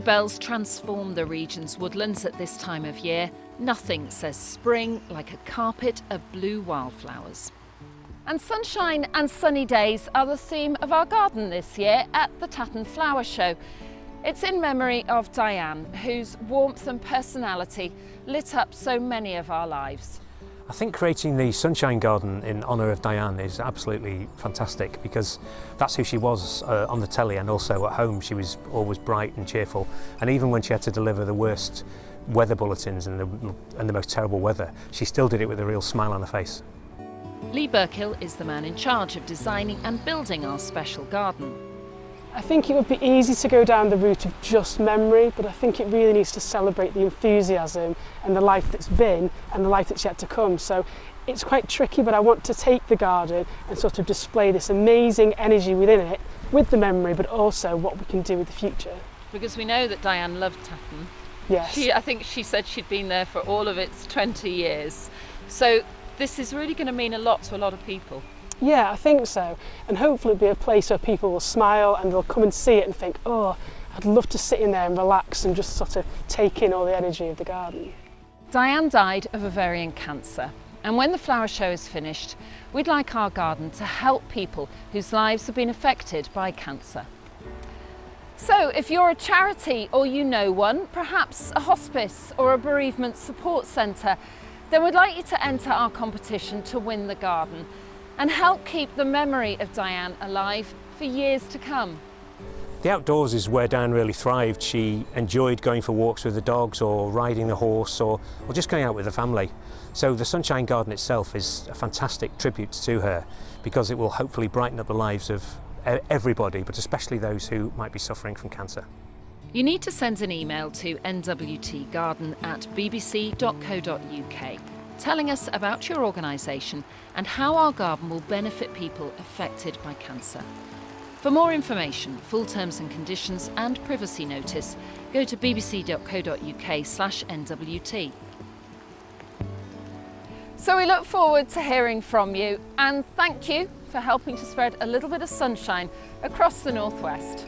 bluebells transform the region's woodlands at this time of year. Nothing says spring like a carpet of blue wildflowers. And sunshine and sunny days are the theme of our garden this year at the Tatton Flower Show. It's in memory of Dianne, whose warmth and personality lit up so many of our lives. I think creating the Sunshine Garden in honour of Dianne is absolutely fantastic, because that's who she was on the telly, and also at home she was always bright and cheerful, and even when she had to deliver the worst weather bulletins and the most terrible weather, she still did it with a real smile on her face. Lee Burkhill is the man in charge of designing and building our special garden. I think it would be easy to go down the route of just memory, but I think it really needs to celebrate the enthusiasm and the life that's been and the life that's yet to come. So it's quite tricky, but I want to take the garden and sort of display this amazing energy within it, with the memory, but also what we can do with the future. Because we know that Dianne loved Tatton. Yes. I think she said she'd been there for all of its 20 years. So this is really going to mean a lot to a lot of people. Yeah, I think so. And hopefully it'll be a place where people will smile and they'll come and see it and think, oh, I'd love to sit in there and relax and just sort of take in all the energy of the garden. Dianne died of ovarian cancer. And when the flower show is finished, we'd like our garden to help people whose lives have been affected by cancer. So if you're a charity or you know one, perhaps a hospice or a bereavement support centre, then we'd like you to enter our competition to win the garden and help keep the memory of Dianne alive for years to come. The outdoors is where Dianne really thrived. She enjoyed going for walks with the dogs, or riding the horse, or just going out with the family. So the Sunshine Garden itself is a fantastic tribute to her, because it will hopefully brighten up the lives of everybody, but especially those who might be suffering from cancer. You need to send an email to nwtgarden@bbc.co.uk telling us about your organisation and how our garden will benefit people affected by cancer. For more information, full terms and conditions and privacy notice, go to bbc.co.uk/nwt. So we look forward to hearing from you, and thank you for helping to spread a little bit of sunshine across the Northwest.